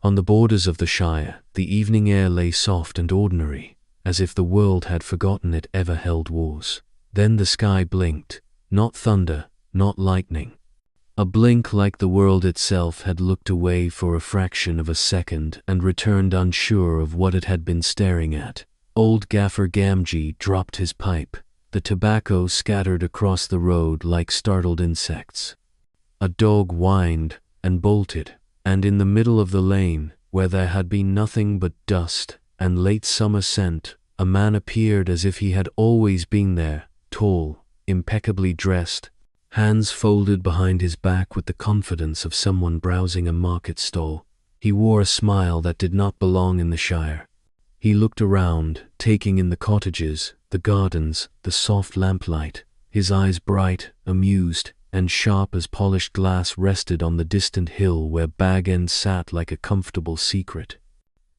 On the borders of the Shire, the evening air lay soft and ordinary, as if the world had forgotten it ever held wars. Then the sky blinked, not thunder, not lightning. A blink like the world itself had looked away for a fraction of a second and returned unsure of what it had been staring at. Old Gaffer Gamgee dropped his pipe. The tobacco scattered across the road like startled insects. A dog whined and bolted, and in the middle of the lane, where there had been nothing but dust and late summer scent, a man appeared as if he had always been there, tall, impeccably dressed, hands folded behind his back with the confidence of someone browsing a market stall. He wore a smile that did not belong in the Shire. He looked around, taking in the cottages, the gardens, the soft lamplight. His eyes bright, amused, and sharp as polished glass rested on the distant hill where Bag End sat like a comfortable secret.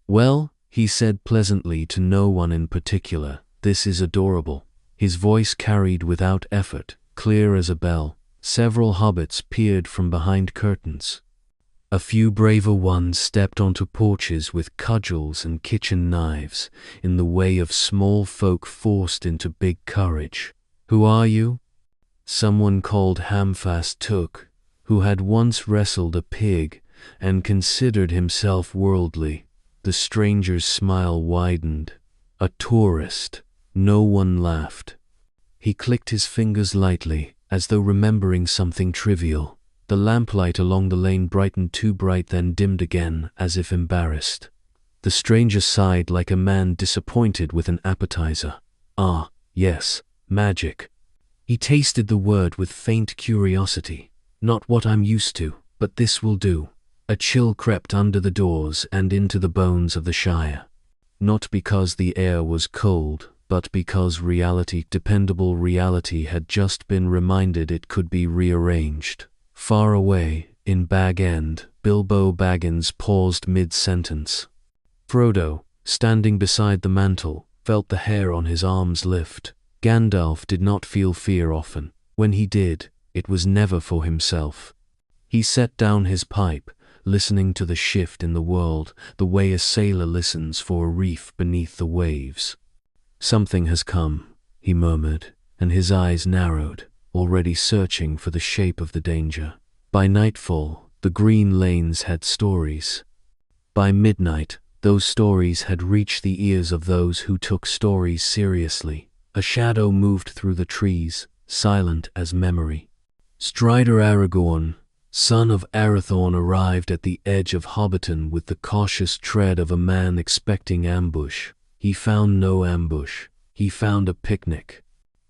"Well," he said pleasantly to no one in particular, "this is adorable." His voice carried without effort, clear as a bell. Several hobbits peered from behind curtains. A few braver ones stepped onto porches with cudgels and kitchen knives, in the way of small folk forced into big courage. "Who are you?" Someone called Hamfast Took, who had once wrestled a pig and considered himself worldly. The stranger's smile widened. "A tourist." No one laughed. He clicked his fingers lightly, as though remembering something trivial. The lamplight along the lane brightened too bright, then dimmed again, as if embarrassed. The stranger sighed like a man disappointed with an appetizer. "Ah, yes, magic." He tasted the word with faint curiosity. "Not what I'm used to, but this will do." A chill crept under the doors and into the bones of the Shire. Not because the air was cold, but because reality, dependable reality, had just been reminded it could be rearranged. Far away, in Bag End, Bilbo Baggins paused mid-sentence. Frodo, standing beside the mantel, felt the hair on his arms lift. Gandalf did not feel fear often. When he did, it was never for himself. He set down his pipe, listening to the shift in the world, the way a sailor listens for a reef beneath the waves. "Something has come," he murmured, and his eyes narrowed, already searching for the shape of the danger. By nightfall, the green lanes had stories. By midnight, those stories had reached the ears of those who took stories seriously. A shadow moved through the trees, silent as memory. Strider Aragorn, son of Arathorn, arrived at the edge of Hobbiton with the cautious tread of a man expecting ambush. He found no ambush. He found a picnic.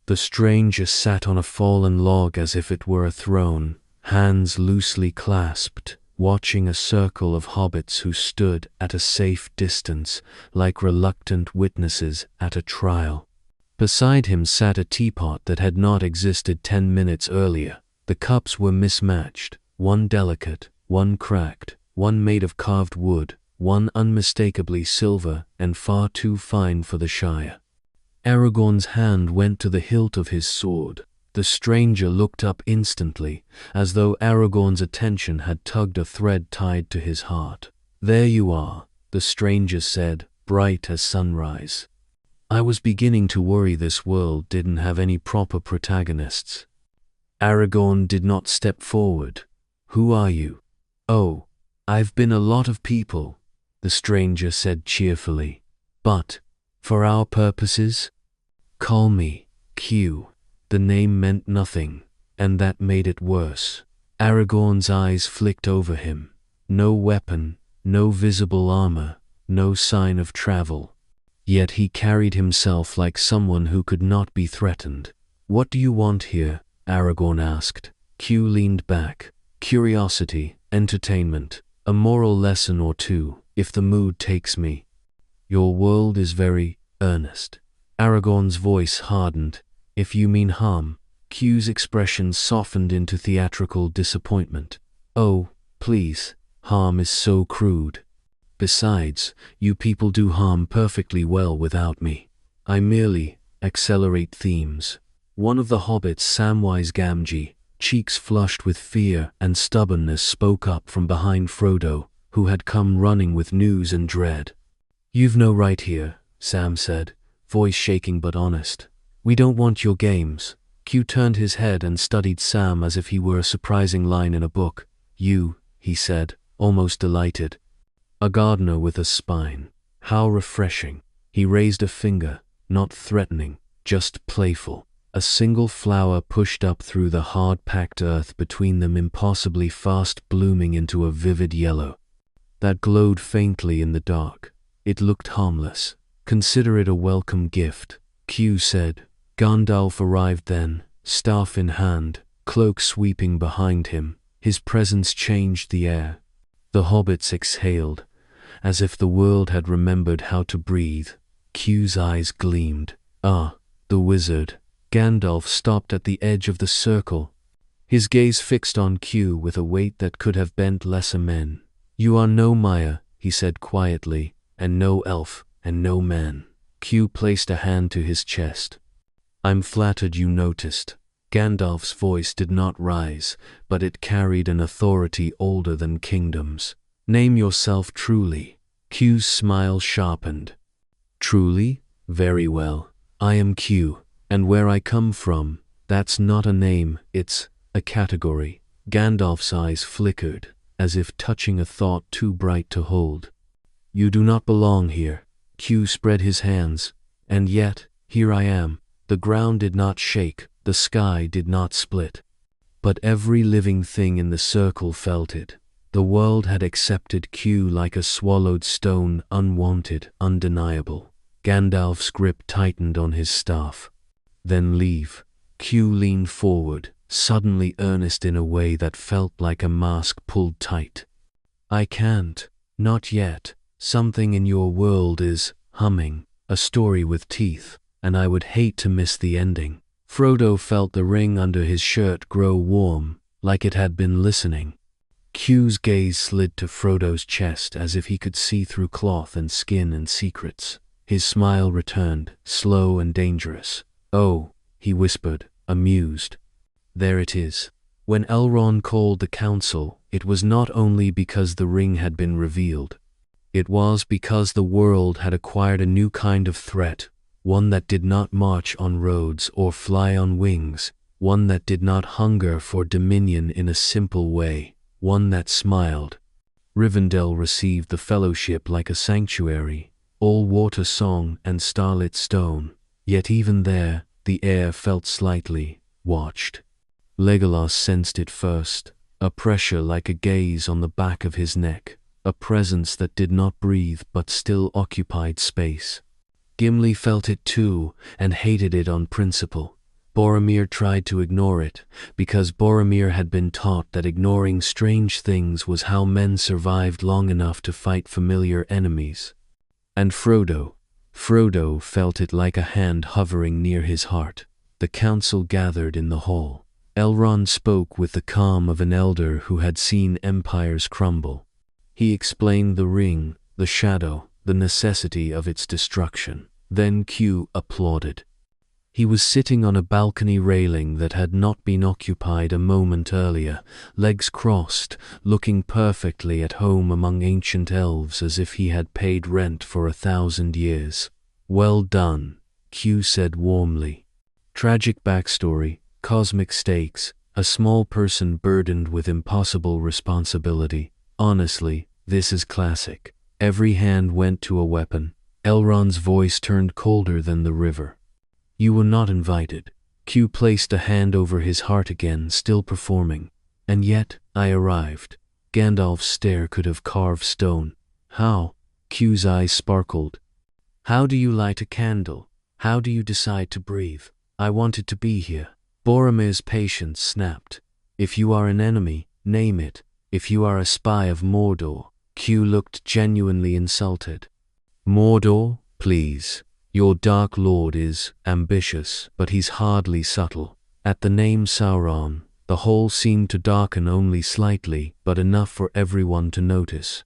The stranger sat on a fallen log as if it were a throne, hands loosely clasped, watching a circle of hobbits who stood at a safe distance, like reluctant witnesses at a trial. Beside him sat a teapot that had not existed 10 minutes earlier. The cups were mismatched, one delicate, one cracked, one made of carved wood, one unmistakably silver and far too fine for the Shire. Aragorn's hand went to the hilt of his sword. The stranger looked up instantly, as though Aragorn's attention had tugged a thread tied to his heart. "There you are," the stranger said, bright as sunrise. "I was beginning to worry this world didn't have any proper protagonists." Aragorn did not step forward. "Who are you?" "Oh, I've been a lot of people," the stranger said cheerfully. "But, for our purposes, call me Q." The name meant nothing, and that made it worse. Aragorn's eyes flicked over him. No weapon, no visible armor, no sign of travel. Yet he carried himself like someone who could not be threatened. "What do you want here?" Aragorn asked. Q leaned back. "Curiosity, entertainment, a moral lesson or two, if the mood takes me." "Your world is very earnest." Aragorn's voice hardened. "If you mean harm." Q's expression softened into theatrical disappointment. "Oh, please, harm is so crude. Besides, you people do harm perfectly well without me. I merely accelerate themes." One of the hobbits, Samwise Gamgee, cheeks flushed with fear and stubbornness, spoke up from behind Frodo. who had come running with news and dread. "You've no right here," Sam said, voice shaking but honest. "We don't want your games." Q turned his head and studied Sam as if he were a surprising line in a book. "You," he said, almost delighted. "A gardener with a spine. How refreshing." He raised a finger, not threatening, just playful. A single flower pushed up through the hard-packed earth between them, impossibly fast, blooming into a vivid yellow that glowed faintly in the dark. It looked harmless. "Consider it a welcome gift," Q said. Gandalf arrived then, staff in hand, cloak sweeping behind him. His presence changed the air. The hobbits exhaled, as if the world had remembered how to breathe. Q's eyes gleamed. "Ah, the wizard." Gandalf stopped at the edge of the circle, his gaze fixed on Q with a weight that could have bent lesser men. "You are no Maya," he said quietly, "and no elf, and no man." Q placed a hand to his chest. "I'm flattered you noticed." Gandalf's voice did not rise, but it carried an authority older than kingdoms. "Name yourself truly." Q's smile sharpened. "Truly? Very well. I am Q, and where I come from, that's not a name, it's a category." Gandalf's eyes flickered, as if touching a thought too bright to hold. "You do not belong here." Q spread his hands. "And yet, here I am." The ground did not shake, the sky did not split. But every living thing in the circle felt it. The world had accepted Q like a swallowed stone, unwanted, undeniable. Gandalf's grip tightened on his staff. "Then leave." Q leaned forward, suddenly earnest in a way that felt like a mask pulled tight. "I can't. Not yet. Something in your world is humming, a story with teeth, and I would hate to miss the ending." Frodo felt the ring under his shirt grow warm, like it had been listening. Q's gaze slid to Frodo's chest as if he could see through cloth and skin and secrets. His smile returned, slow and dangerous. "Oh," he whispered, amused. "There it is." When Elrond called the council, it was not only because the ring had been revealed. It was because the world had acquired a new kind of threat, one that did not march on roads or fly on wings, one that did not hunger for dominion in a simple way, one that smiled. Rivendell received the fellowship like a sanctuary, all water song and starlit stone, yet even there, the air felt slightly watched. Legolas sensed it first, a pressure like a gaze on the back of his neck, a presence that did not breathe but still occupied space. Gimli felt it too, and hated it on principle. Boromir tried to ignore it, because Boromir had been taught that ignoring strange things was how men survived long enough to fight familiar enemies. And Frodo felt it like a hand hovering near his heart. The council gathered in the hall. Elrond spoke with the calm of an elder who had seen empires crumble. He explained the ring, the shadow, the necessity of its destruction. Then Q applauded. He was sitting on a balcony railing that had not been occupied a moment earlier, legs crossed, looking perfectly at home among ancient elves as if he had paid rent for 1,000 years. "Well done," Q said warmly. Tragic backstory, cosmic stakes, a small person burdened with impossible responsibility. Honestly, this is classic. Every hand went to a weapon. Elrond's voice turned colder than the river. "You were not invited." Q placed a hand over his heart again, still performing. "And yet, I arrived." Gandalf's stare could have carved stone. "How?" Q's eyes sparkled. "How do you light a candle? How do you decide to breathe? I wanted to be here." Boromir's patience snapped. "If you are an enemy, name it. If you are a spy of Mordor." Q looked genuinely insulted. "Mordor, please. Your Dark Lord is ambitious, but he's hardly subtle." At the name Sauron, the hall seemed to darken only slightly, but enough for everyone to notice.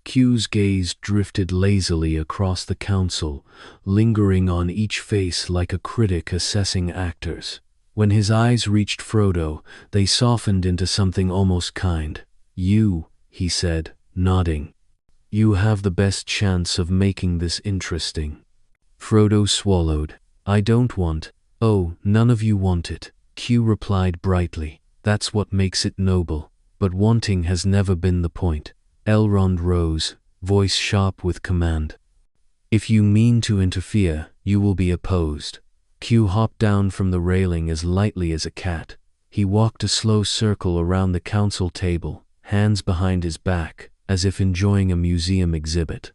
Q's gaze drifted lazily across the council, lingering on each face like a critic assessing actors. When his eyes reached Frodo, they softened into something almost kind. "You," he said, nodding. You have the best chance of making this interesting. Frodo swallowed. I don't want. Oh, none of you want it, Q replied brightly. That's what makes it noble. But wanting has never been the point. Elrond rose, voice sharp with command. If you mean to interfere, you will be opposed. Q hopped down from the railing as lightly as a cat. He walked a slow circle around the council table, hands behind his back, as if enjoying a museum exhibit.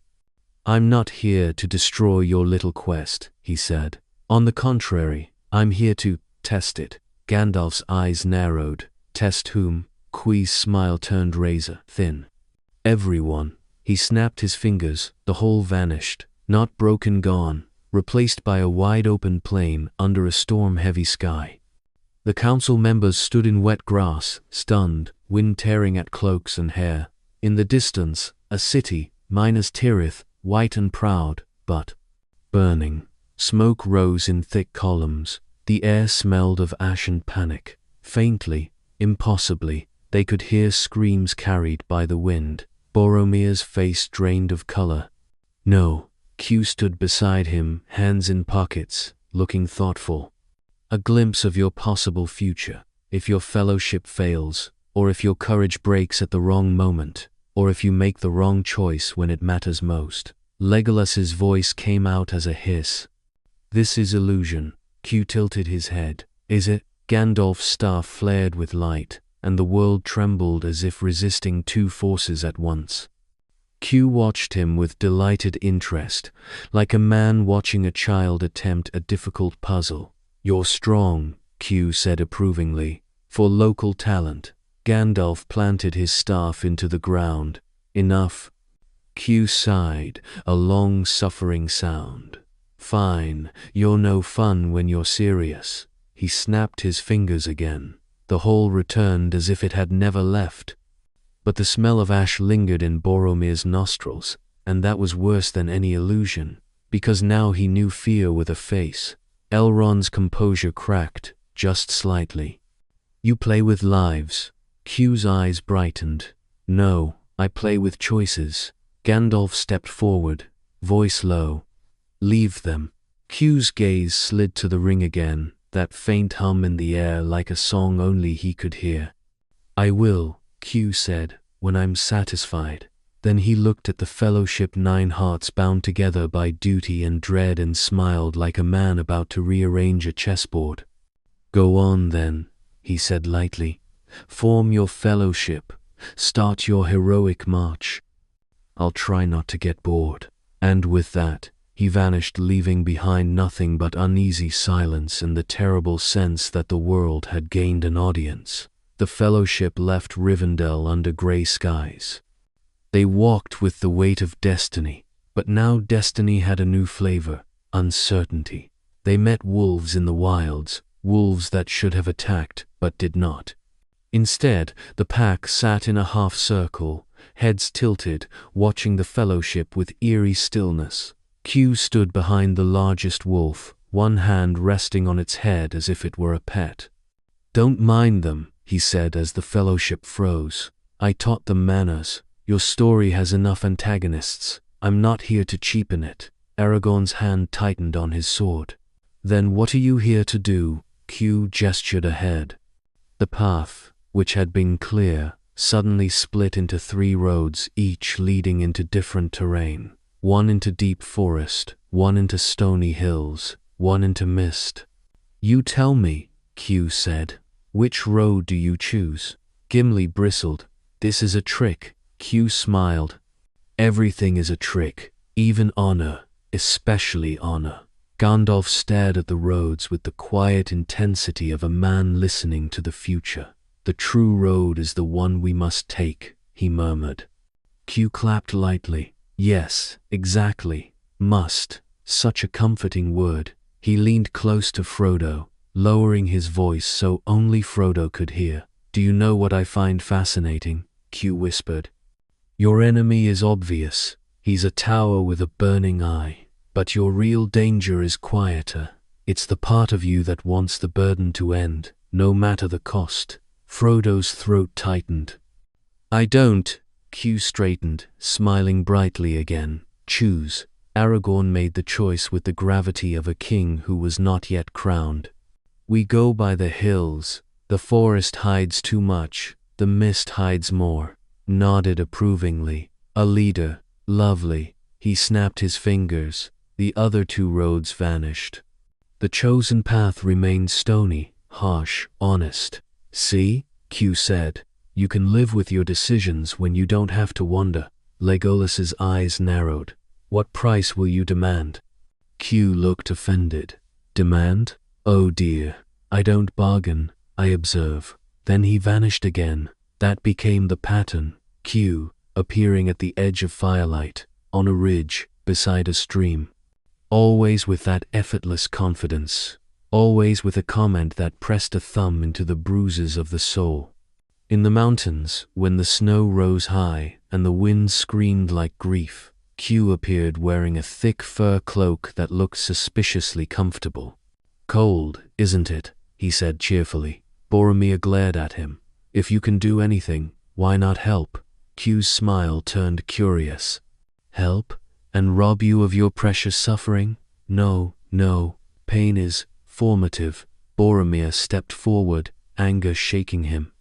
I'm not here to destroy your little quest, he said. On the contrary, I'm here to test it. Gandalf's eyes narrowed. Test whom? Quee's smile turned razor thin. Everyone. He snapped his fingers. The hole vanished. Not broken, gone. Replaced by a wide-open plain under a storm-heavy sky. The council members stood in wet grass, stunned, wind tearing at cloaks and hair. In the distance, a city, Minas Tirith, white and proud, but burning. Smoke rose in thick columns. The air smelled of ash and panic. Faintly, impossibly, they could hear screams carried by the wind. Boromir's face drained of color. No. Q stood beside him, hands in pockets, looking thoughtful. A glimpse of your possible future. If your fellowship fails, or if your courage breaks at the wrong moment, or if you make the wrong choice when it matters most. Legolas's voice came out as a hiss. This is illusion. Q tilted his head. Is it? Gandalf's staff flared with light, and the world trembled as if resisting two forces at once. Q watched him with delighted interest, like a man watching a child attempt a difficult puzzle. You're strong, Q said approvingly. For local talent. Gandalf planted his staff into the ground. Enough. Q sighed, a long suffering sound. Fine, you're no fun when you're serious. He snapped his fingers again. The hole returned as if it had never left. But the smell of ash lingered in Boromir's nostrils, and that was worse than any illusion, because now he knew fear with a face. Elrond's composure cracked, just slightly. You play with lives. Q's eyes brightened. No, I play with choices. Gandalf stepped forward, voice low. Leave them. Q's gaze slid to the ring again, that faint hum in the air like a song only he could hear. I will, Q said, when I'm satisfied. Then he looked at the fellowship, 9 hearts bound together by duty and dread, and smiled like a man about to rearrange a chessboard. Go on then, he said lightly. Form your fellowship. Start your heroic march. I'll try not to get bored. And with that, he vanished, leaving behind nothing but uneasy silence and the terrible sense that the world had gained an audience. The fellowship left Rivendell under grey skies. They walked with the weight of destiny, but now destiny had a new flavor, uncertainty. They met wolves in the wilds, wolves that should have attacked, but did not. Instead, the pack sat in a half-circle, heads tilted, watching the fellowship with eerie stillness. Q stood behind the largest wolf, one hand resting on its head as if it were a pet. Don't mind them, he said as the fellowship froze. I taught them manners. Your story has enough antagonists. I'm not here to cheapen it. Aragorn's hand tightened on his sword. Then what are you here to do? Q gestured ahead. The path, which had been clear, suddenly split into 3 roads, each leading into different terrain. One into deep forest, one into stony hills, one into mist. You tell me, Q said. Which road do you choose? Gimli bristled. This is a trick. Q smiled. Everything is a trick, even honor, especially honor. Gandalf stared at the roads with the quiet intensity of a man listening to the future. The true road is the one we must take, he murmured. Q clapped lightly. Yes, exactly. Must. Such a comforting word. He leaned close to Frodo, lowering his voice so only Frodo could hear. Do you know what I find fascinating? Q whispered. Your enemy is obvious. He's a tower with a burning eye. But your real danger is quieter. It's the part of you that wants the burden to end, no matter the cost. Frodo's throat tightened. I don't. Q straightened, smiling brightly again. Choose. Aragorn made the choice with the gravity of a king who was not yet crowned. We go by the hills. The forest hides too much, the mist hides more. Nodded approvingly. A leader. Lovely. He snapped his fingers. The other two roads vanished. The chosen path remained stony, harsh, honest. See? Q said. You can live with your decisions when you don't have to wonder. Legolas's eyes narrowed. What price will you demand? Q looked offended. Demand? Oh dear. I don't bargain, I observe. Then he vanished again. That became the pattern. Q, appearing at the edge of firelight, on a ridge, beside a stream. Always with that effortless confidence. Always with a comment that pressed a thumb into the bruises of the soul. In the mountains, when the snow rose high and the wind screamed like grief, Q appeared wearing a thick fur cloak that looked suspiciously comfortable. Cold, isn't it? He said cheerfully. Boromir glared at him. If you can do anything, why not help? Q's smile turned curious. Help? And rob you of your precious suffering? No, no. Pain is formative. Boromir stepped forward, anger shaking him.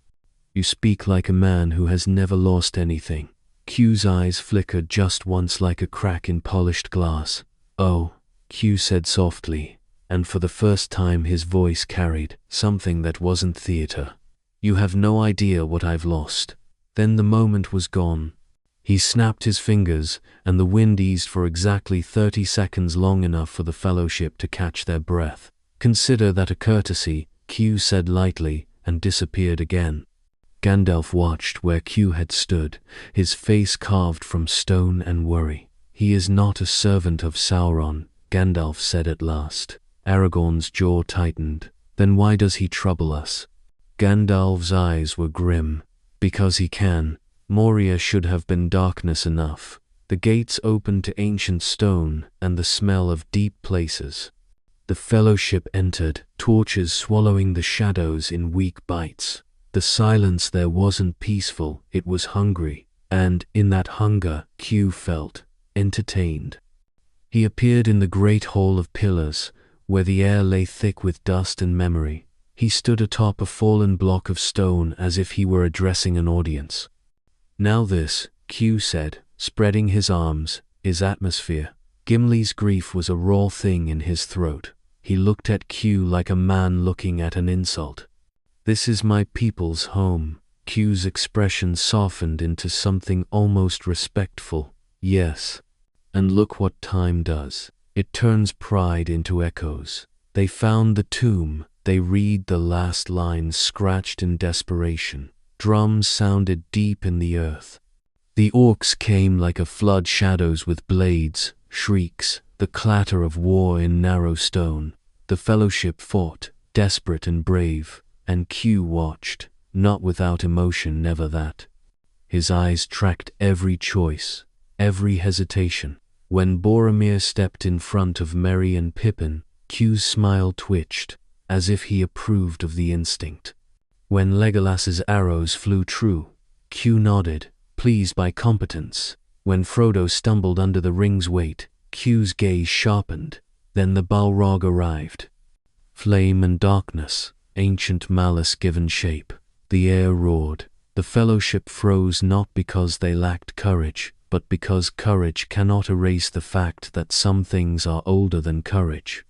You speak like a man who has never lost anything. Q's eyes flickered just once like a crack in polished glass. Oh, Q said softly, and for the first time his voice carried something that wasn't theater. You have no idea what I've lost. Then the moment was gone. He snapped his fingers, and the wind eased for exactly 30 seconds, long enough for the Fellowship to catch their breath. Consider that a courtesy, Q said lightly, and disappeared again. Gandalf watched where Q had stood, his face carved from stone and worry. He is not a servant of Sauron, Gandalf said at last. Aragorn's jaw tightened. Then why does he trouble us? Gandalf's eyes were grim. Because he can. Moria should have been darkness enough. The gates opened to ancient stone and the smell of deep places. The Fellowship entered, torches swallowing the shadows in weak bites. The silence there wasn't peaceful, it was hungry, and, in that hunger, Q felt entertained. He appeared in the great hall of pillars, where the air lay thick with dust and memory. He stood atop a fallen block of stone as if he were addressing an audience. Now this, Q said, spreading his arms, is atmosphere. Gimli's grief was a raw thing in his throat. He looked at Q like a man looking at an insult. This is my people's home. Q's expression softened into something almost respectful. Yes. And look what time does. It turns pride into echoes. They found the tomb. They read the last lines scratched in desperation. Drums sounded deep in the earth. The orcs came like a flood, shadows with blades, shrieks, the clatter of war in narrow stone. The Fellowship fought, desperate and brave, and Q watched, not without emotion, never that. His eyes tracked every choice, every hesitation. When Boromir stepped in front of Merry and Pippin, Q's smile twitched, as if he approved of the instinct. When Legolas's arrows flew true, Q nodded, pleased by competence. When Frodo stumbled under the ring's weight, Q's gaze sharpened. Then the Balrog arrived. Flame and darkness, ancient malice given shape. The air roared. The Fellowship froze, not because they lacked courage, but because courage cannot erase the fact that some things are older than courage.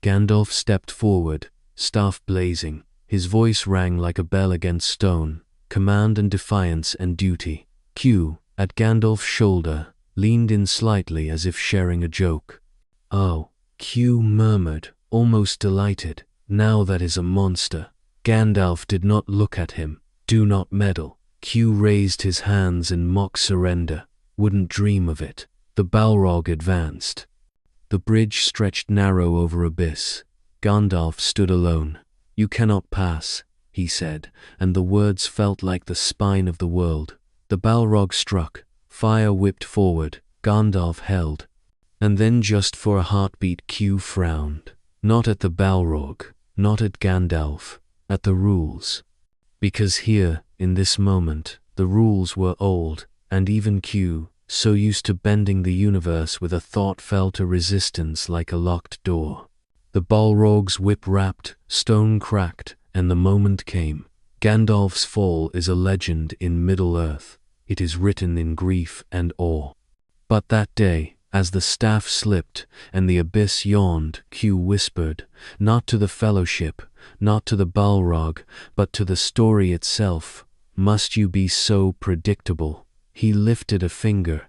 Gandalf stepped forward, staff blazing. His voice rang like a bell against stone, command and defiance and duty. Q, at Gandalf's shoulder, leaned in slightly as if sharing a joke. Oh, Q murmured, almost delighted. Now that is a monster. Gandalf did not look at him. Do not meddle. Q raised his hands in mock surrender. Wouldn't dream of it. The Balrog advanced. The bridge stretched narrow over abyss. Gandalf stood alone. You cannot pass, he said, and the words felt like the spine of the world. The Balrog struck. Fire whipped forward. Gandalf held. And then, just for a heartbeat, Q frowned. Not at the Balrog, not at Gandalf, at the rules. Because here, in this moment, the rules were old, and even Q, so used to bending the universe with a thought, fell to resistance like a locked door. The Balrog's whip rapped, stone cracked, and the moment came. Gandalf's fall is a legend in Middle-earth. It is written in grief and awe. But that day, as the staff slipped and the abyss yawned, Q whispered, not to the Fellowship, not to the Balrog, but to the story itself, "Must you be so predictable?" He lifted a finger.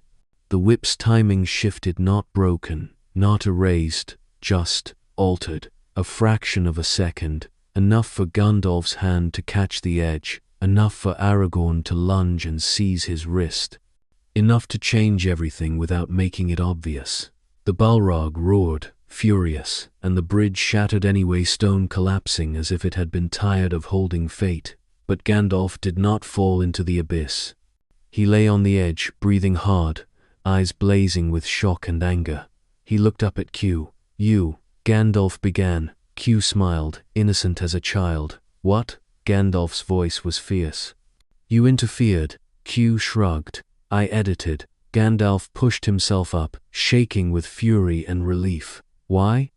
The whip's timing shifted, not broken, not erased, just altered, a fraction of a second, enough for Gandalf's hand to catch the edge, enough for Aragorn to lunge and seize his wrist. Enough to change everything without making it obvious. The Balrog roared, furious, and the bridge shattered anyway, stone collapsing as if it had been tired of holding fate. But Gandalf did not fall into the abyss. He lay on the edge, breathing hard, eyes blazing with shock and anger. He looked up at Q. "You," Gandalf began. Q smiled, innocent as a child. "What?" Gandalf's voice was fierce. "You interfered." Q shrugged. "I edited." Gandalf pushed himself up, shaking with fury and relief. "Why?"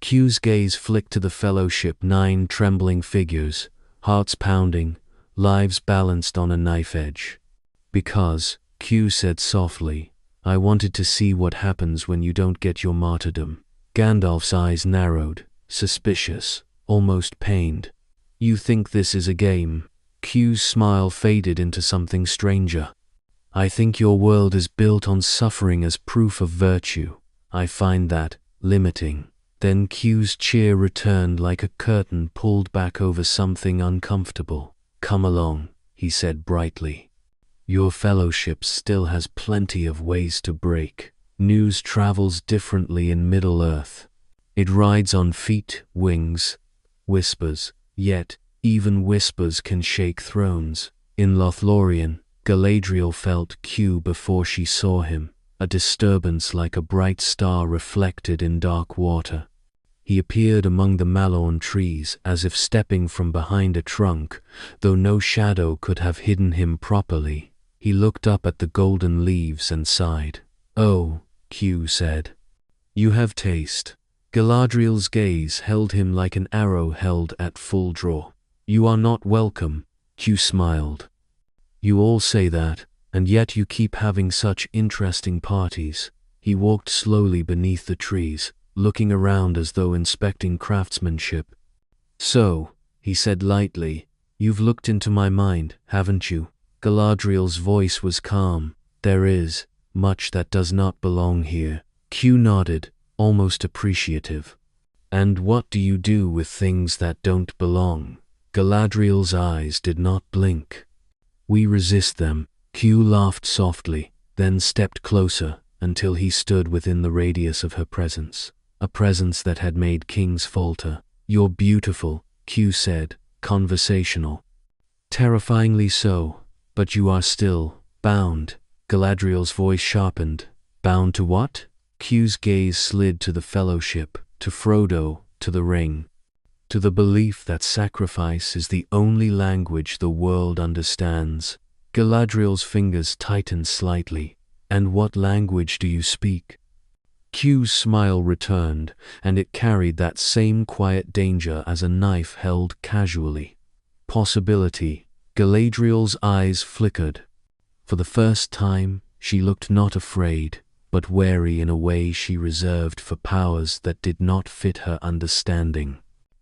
Q's gaze flicked to the Fellowship, 9 trembling figures, hearts pounding, lives balanced on a knife edge. "Because," Q said softly, "I wanted to see what happens when you don't get your martyrdom." Gandalf's eyes narrowed, suspicious, almost pained. "You think this is a game?" Q's smile faded into something stranger. "I think your world is built on suffering as proof of virtue. I find that limiting." Then Q's cheer returned like a curtain pulled back over something uncomfortable. "Come along," he said brightly. "Your Fellowship still has plenty of ways to break. News travels differently in Middle-earth. It rides on feet, wings, whispers, yet even whispers can shake thrones." In Lothlorien, Galadriel felt Q before she saw him, a disturbance like a bright star reflected in dark water. He appeared among the Malorn trees as if stepping from behind a trunk, though no shadow could have hidden him properly. He looked up at the golden leaves and sighed. "Oh," Q said, "you have taste." Galadriel's gaze held him like an arrow held at full draw. "You are not welcome," Q smiled. "You all say that, and yet you keep having such interesting parties." He walked slowly beneath the trees, looking around as though inspecting craftsmanship. "So," he said lightly, "you've looked into my mind, haven't you?" Galadriel's voice was calm. "There is much that does not belong here." Q nodded, almost appreciative. "And what do you do with things that don't belong?" Galadriel's eyes did not blink. "We resist them." Q laughed softly, then stepped closer until he stood within the radius of her presence, a presence that had made kings falter. "You're beautiful," Q said, conversational. "Terrifyingly so, but you are still bound." Galadriel's voice sharpened. "Bound to what?" Q's gaze slid to the Fellowship, to Frodo, to the ring, to the belief that sacrifice is the only language the world understands. Galadriel's fingers tightened slightly. "And what language do you speak?" Q's smile returned, and it carried that same quiet danger as a knife held casually. "Possibility." Galadriel's eyes flickered. For the first time, she looked not afraid, but wary in a way she reserved for powers that did not fit her understanding.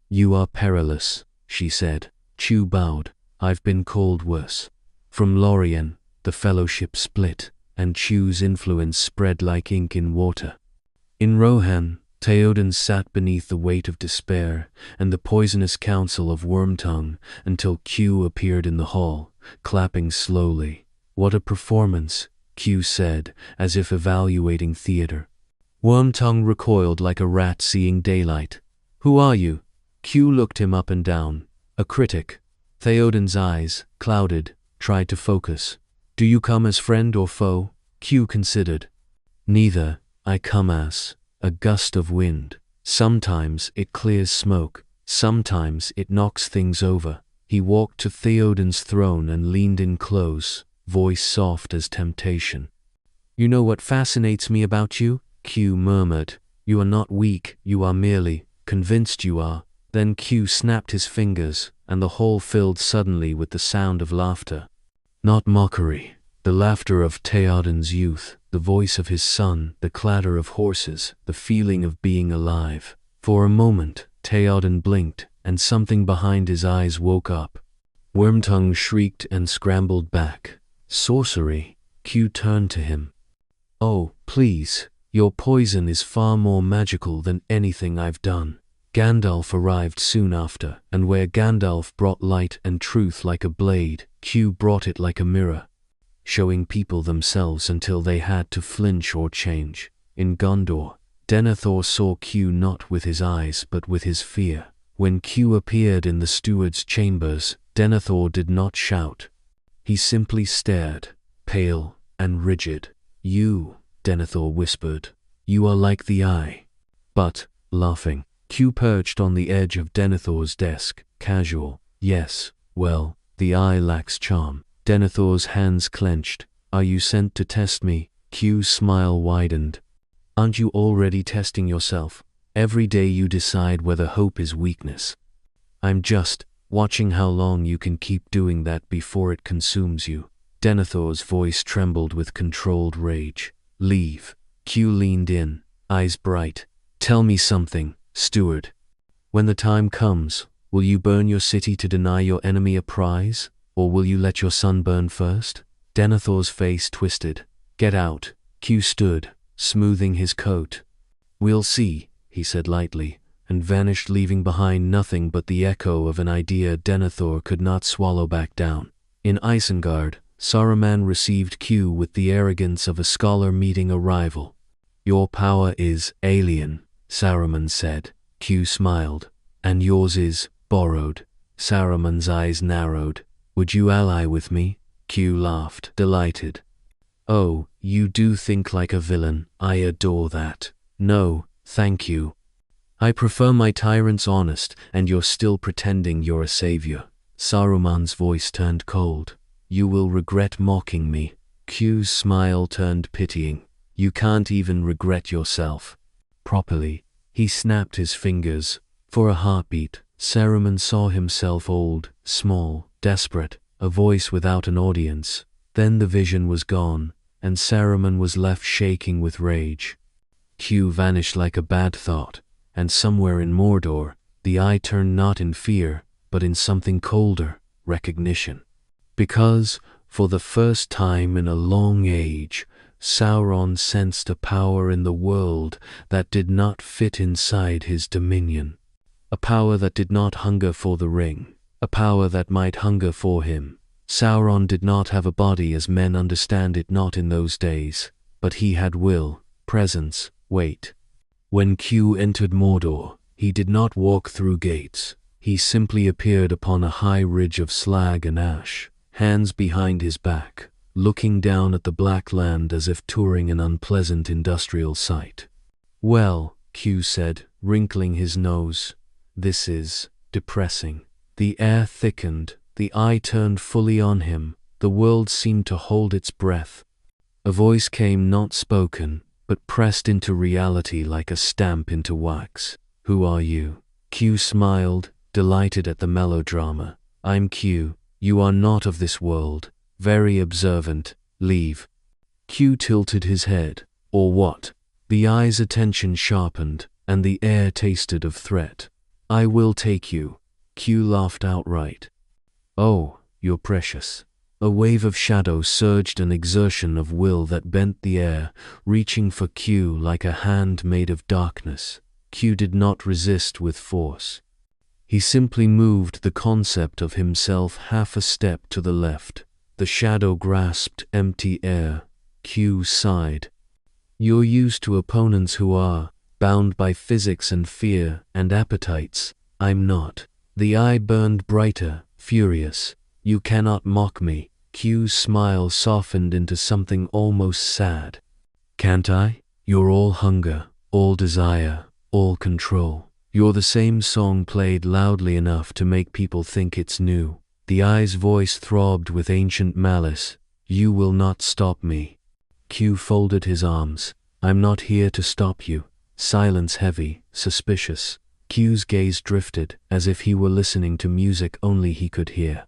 "You are perilous," she said. Chew bowed. "I've been called worse." From Lorien, the Fellowship split, and Chew's influence spread like ink in water. In Rohan, Theoden sat beneath the weight of despair and the poisonous counsel of Wormtongue until Q appeared in the hall, clapping slowly. "What a performance," Q said, as if evaluating theater. Wormtongue recoiled like a rat seeing daylight. "Who are you?" Q looked him up and down. "A critic." Theoden's eyes, clouded, tried to focus. "Do you come as friend or foe?" Q considered. "Neither. I come as a gust of wind. Sometimes it clears smoke, sometimes it knocks things over." He walked to Theoden's throne and leaned in close, voice soft as temptation. You know what fascinates me about you? Q murmured. You are not weak, you are merely convinced you are. Then Q snapped his fingers, and the hall filled suddenly with the sound of laughter. Not mockery, the laughter of Theoden's youth, the voice of his son, the clatter of horses, the feeling of being alive. For a moment, Theoden blinked, and something behind his eyes woke up. Wormtongue shrieked and scrambled back. Sorcery. Q turned to him. Oh, please, your poison is far more magical than anything I've done. Gandalf arrived soon after, and where Gandalf brought light and truth like a blade, Q brought it like a mirror, showing people themselves until they had to flinch or change. In Gondor, Denethor saw Q not with his eyes but with his fear. When Q appeared in the steward's chambers, Denethor did not shout. He simply stared, pale and rigid. You, Denethor whispered, you are like the eye. But, laughing, Q perched on the edge of Denethor's desk, casual. Yes, well, the eye lacks charm. Denethor's hands clenched. Are you sent to test me? Q's smile widened. Aren't you already testing yourself? Every day you decide whether hope is weakness. I'm just watching how long you can keep doing that before it consumes you. Denethor's voice trembled with controlled rage. Leave. Q leaned in, eyes bright. Tell me something, steward. When the time comes, will you burn your city to deny your enemy a prize, or will you let your son burn first? Denethor's face twisted. Get out. Q stood, smoothing his coat. We'll see, he said lightly, and vanished, leaving behind nothing but the echo of an idea Denethor could not swallow back down. In Isengard, Saruman received Q with the arrogance of a scholar meeting a rival. Your power is alien, Saruman said. Q smiled. And yours is borrowed. Saruman's eyes narrowed. Would you ally with me? Q laughed, delighted. Oh, you do think like a villain. I adore that. No, thank you. I prefer my tyrants honest, and you're still pretending you're a savior. Saruman's voice turned cold. You will regret mocking me. Q's smile turned pitying. You can't even regret yourself. Properly. He snapped his fingers. For a heartbeat, Saruman saw himself old, small, desperate, a voice without an audience. Then the vision was gone, and Saruman was left shaking with rage. Q vanished like a bad thought, and somewhere in Mordor, the eye turned not in fear, but in something colder, recognition. Because, for the first time in a long age, Sauron sensed a power in the world that did not fit inside his dominion. A power that did not hunger for the ring, a power that might hunger for him. Sauron did not have a body as men understand it, not in those days, but he had will, presence, weight. When Q entered Mordor, he did not walk through gates. He simply appeared upon a high ridge of slag and ash, hands behind his back, looking down at the black land as if touring an unpleasant industrial site. Well, Q said, wrinkling his nose, this is depressing. The air thickened, the eye turned fully on him, the world seemed to hold its breath. A voice came, not spoken, but pressed into reality like a stamp into wax. Who are you? Q smiled, delighted at the melodrama. I'm Q. You are not of this world. Very observant. Leave. Q tilted his head. Or what? The eye's attention sharpened, and the air tasted of threat. I will take you. Q laughed outright. Oh, you're precious. A wave of shadow surged, an exertion of will that bent the air, reaching for Q like a hand made of darkness. Q did not resist with force. He simply moved the concept of himself half a step to the left. The shadow grasped empty air. Q sighed. You're used to opponents who are bound by physics and fear and appetites. I'm not. The eye burned brighter, furious. You cannot mock me. Q's smile softened into something almost sad. Can't I? You're all hunger, all desire, all control. You're the same song played loudly enough to make people think it's new. The eye's voice throbbed with ancient malice. You will not stop me. Q folded his arms. I'm not here to stop you. Silence heavy, suspicious. Q's gaze drifted, as if he were listening to music only he could hear.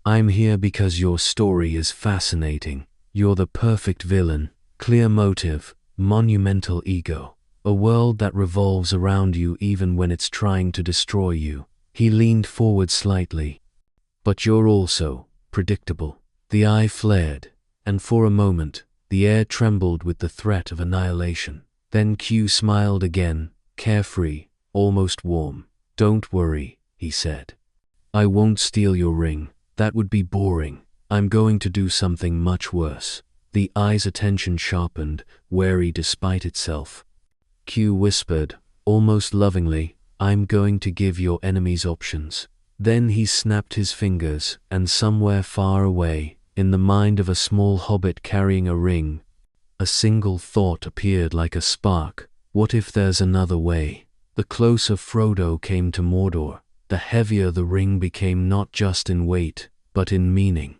I'm here because your story is fascinating. You're the perfect villain, clear motive, monumental ego. A world that revolves around you even when it's trying to destroy you. He leaned forward slightly. But you're also predictable. The eye flared, and for a moment, the air trembled with the threat of annihilation. Then Q smiled again, carefree, almost warm. Don't worry, he said. I won't steal your ring. That would be boring. I'm going to do something much worse. The eye's attention sharpened, wary despite itself. Q whispered, almost lovingly, I'm going to give your enemies options. Then he snapped his fingers, and somewhere far away, in the mind of a small hobbit carrying a ring, a single thought appeared like a spark. What if there's another way? The closer Frodo came to Mordor, the heavier the ring became, not just in weight, but in meaning.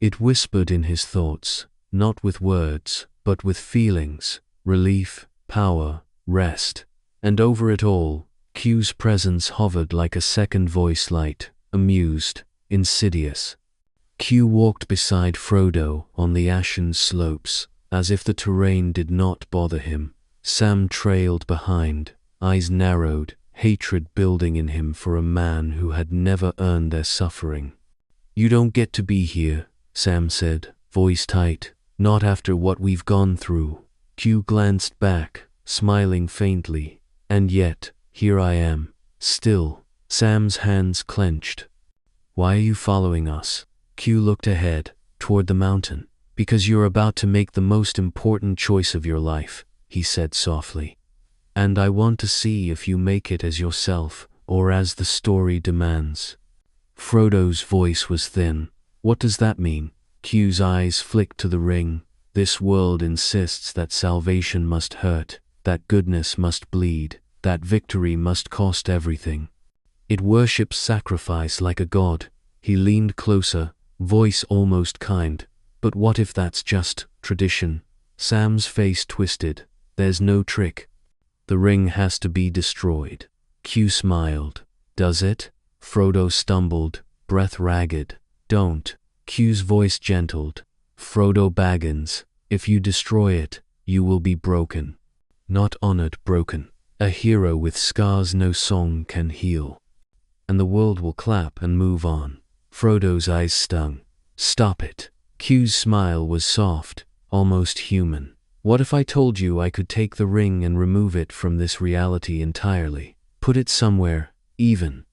It whispered in his thoughts, not with words, but with feelings, relief, power, rest. And over it all, Q's presence hovered like a second voice, light, amused, insidious. Q walked beside Frodo on the ashen slopes, as if the terrain did not bother him. Sam trailed behind, eyes narrowed, hatred building in him for a man who had never earned their suffering. You don't get to be here, Sam said, voice tight. Not after what we've gone through. Q glanced back, smiling faintly. And yet, here I am, still. Sam's hands clenched. Why are you following us? Q looked ahead, toward the mountain. Because you're about to make the most important choice of your life, he said softly. And I want to see if you make it as yourself, or as the story demands. Frodo's voice was thin. What does that mean? Q's eyes flicked to the ring. This world insists that salvation must hurt, that goodness must bleed, that victory must cost everything. It worships sacrifice like a god. He leaned closer, voice almost kind. But what if that's just tradition? Sam's face twisted. There's no trick. The ring has to be destroyed. Q smiled. Does it? Frodo stumbled, breath ragged. Don't. Q's voice gentled. Frodo Baggins, if you destroy it, you will be broken. Not honored, broken. A hero with scars no song can heal. And the world will clap and move on. Frodo's eyes stung. Stop it. Q's smile was soft, almost human. What if I told you I could take the ring and remove it from this reality entirely? Put it somewhere, even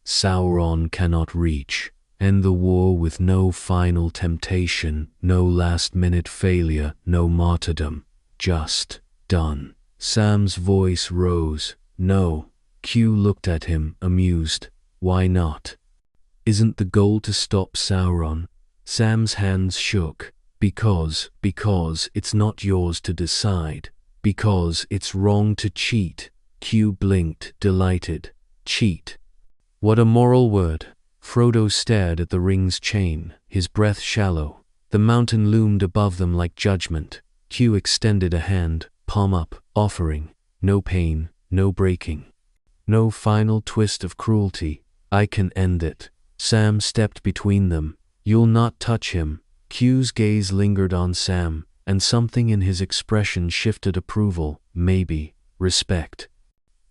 Sauron cannot reach. End the war with no final temptation, no last-minute failure, no martyrdom. Just done. Sam's voice rose. No. Q looked at him, amused. Why not? Isn't the goal to stop Sauron? Sam's hands shook. Because it's not yours to decide. Because it's wrong to cheat. Q blinked, delighted. Cheat. What a moral word. Frodo stared at the ring's chain, his breath shallow. The mountain loomed above them like judgment. Q extended a hand, palm up, offering. No pain, no breaking. No final twist of cruelty. I can end it. Sam stepped between them. You'll not touch him. Q's gaze lingered on Sam, and something in his expression shifted approval, maybe, respect.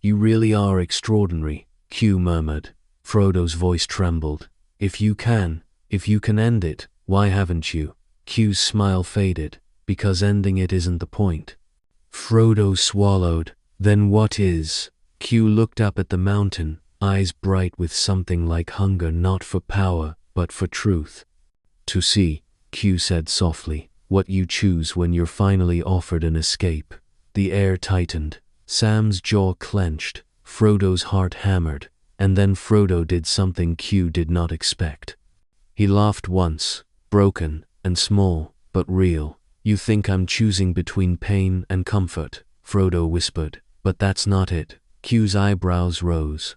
You really are extraordinary, Q murmured. Frodo's voice trembled. If you can end it, why haven't you? Q's smile faded. Because ending it isn't the point. Frodo swallowed. Then what is? Q looked up at the mountain, eyes bright with something like hunger, not for power, but for truth. To see, Q said softly, what you choose when you're finally offered an escape. The air tightened. Sam's jaw clenched. Frodo's heart hammered. And then Frodo did something Q did not expect. He laughed once, broken and small, but real. You think I'm choosing between pain and comfort, Frodo whispered. But that's not it. Q's eyebrows rose.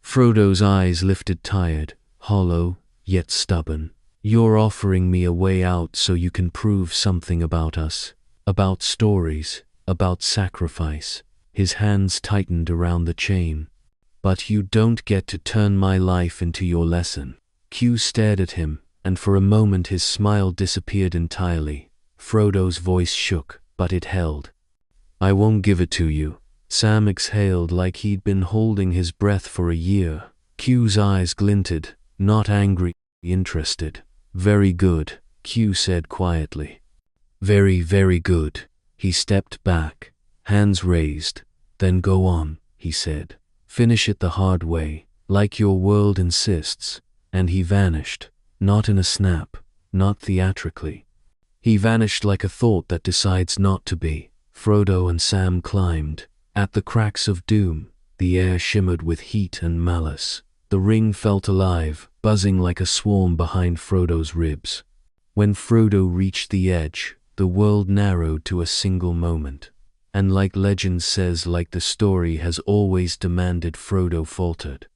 Frodo's eyes lifted, tired, hollow, yet stubborn. You're offering me a way out so you can prove something about us, about stories, about sacrifice. His hands tightened around the chain. But you don't get to turn my life into your lesson. Q stared at him, and for a moment his smile disappeared entirely. Frodo's voice shook, but it held. I won't give it to you. Sam exhaled like he'd been holding his breath for a year. Q's eyes glinted, not angry, interested. Very good, Q said quietly. Very, very good. He stepped back, hands raised. Then go on, he said. Finish it the hard way, like your world insists. And he vanished, not in a snap, not theatrically. He vanished like a thought that decides not to be. Frodo and Sam climbed. At the cracks of doom, the air shimmered with heat and malice. The ring felt alive, buzzing like a swarm behind Frodo's ribs. When Frodo reached the edge, the world narrowed to a single moment. And like legend says, like the story has always demanded, Frodo faltered.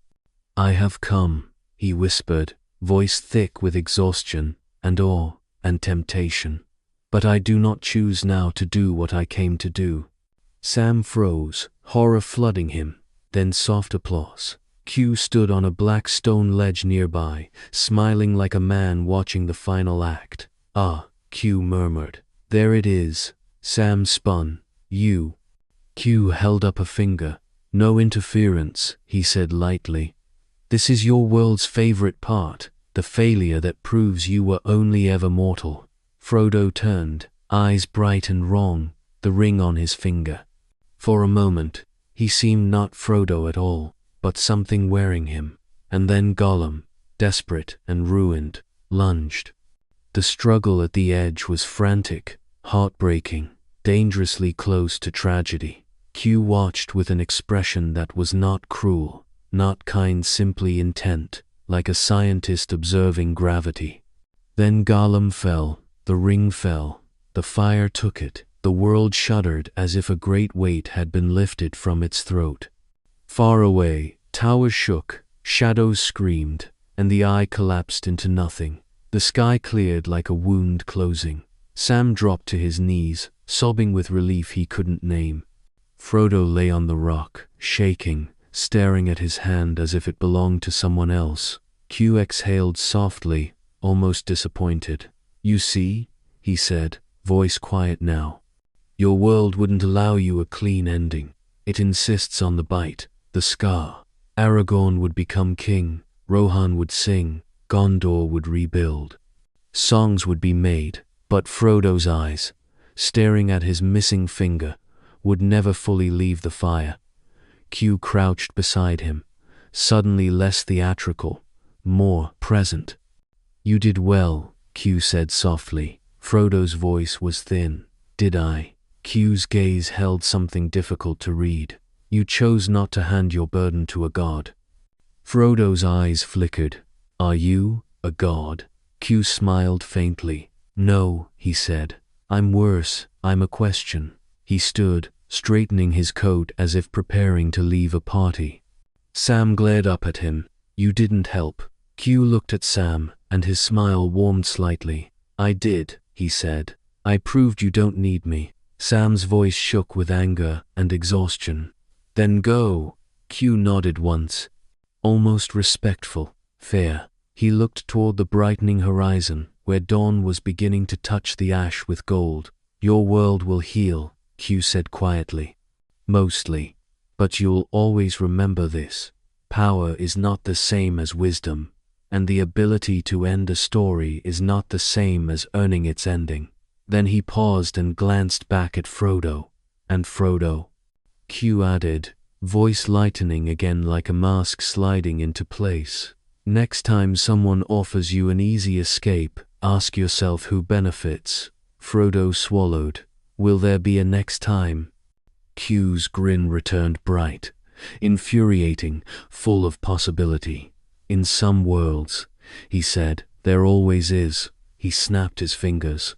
I have come, he whispered, voice thick with exhaustion, and awe, and temptation. But I do not choose now to do what I came to do. Sam froze, horror flooding him, then soft applause. Q stood on a black stone ledge nearby, smiling like a man watching the final act. Ah, Q murmured. There it is. Sam spun. You. Q held up a finger. No interference, he said lightly. This is your world's favorite part, the failure that proves you were only ever mortal. Frodo turned, eyes bright and wrong, the ring on his finger. For a moment, he seemed not Frodo at all, but something wearing him. And then Gollum, desperate and ruined, lunged. The struggle at the edge was frantic, heartbreaking, dangerously close to tragedy. Q watched with an expression that was not cruel, not kind, simply intent, like a scientist observing gravity. Then Gollum fell, the ring fell, the fire took it, the world shuddered as if a great weight had been lifted from its throat. Far away, towers shook, shadows screamed, and the eye collapsed into nothing. The sky cleared like a wound closing. Sam dropped to his knees, sobbing with relief he couldn't name. Frodo lay on the rock, shaking, staring at his hand as if it belonged to someone else. Q exhaled softly, almost disappointed. You see, he said, voice quiet now. Your world wouldn't allow you a clean ending. It insists on the bite, the scar. Aragorn would become king, Rohan would sing, Gondor would rebuild. Songs would be made, but Frodo's eyes, staring at his missing finger, would never fully leave the fire. Q crouched beside him, suddenly less theatrical, more present. You did well, Q said softly. Frodo's voice was thin. Did I? Q's gaze held something difficult to read. You chose not to hand your burden to a god. Frodo's eyes flickered. Are you a god? Q smiled faintly. No, he said. I'm worse, I'm a question. He stood, straightening his coat as if preparing to leave a party. Sam glared up at him. You didn't help. Q looked at Sam, and his smile warmed slightly. I did, he said. I proved you don't need me. Sam's voice shook with anger and exhaustion. Then go. Q nodded once. Almost respectful. Fair. He looked toward the brightening horizon, where dawn was beginning to touch the ash with gold. Your world will heal, Q said quietly. Mostly. But you'll always remember this. Power is not the same as wisdom, and the ability to end a story is not the same as earning its ending. Then he paused and glanced back at Frodo. And Frodo? Q added, voice lightening again like a mask sliding into place. Next time someone offers you an easy escape, ask yourself who benefits. Frodo swallowed. Will there be a next time? Q's grin returned bright, infuriating, full of possibility. In some worlds, he said, there always is. He snapped his fingers.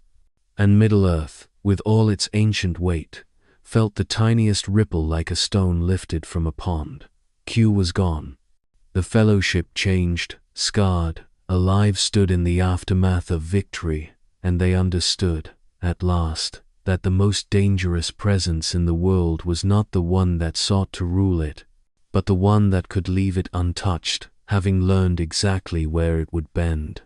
And Middle-earth, with all its ancient weight, felt the tiniest ripple like a stone lifted from a pond. Q was gone. The fellowship changed, scarred, alive stood in the aftermath of victory, and they understood, at last, that the most dangerous presence in the world was not the one that sought to rule it, but the one that could leave it untouched, having learned exactly where it would bend.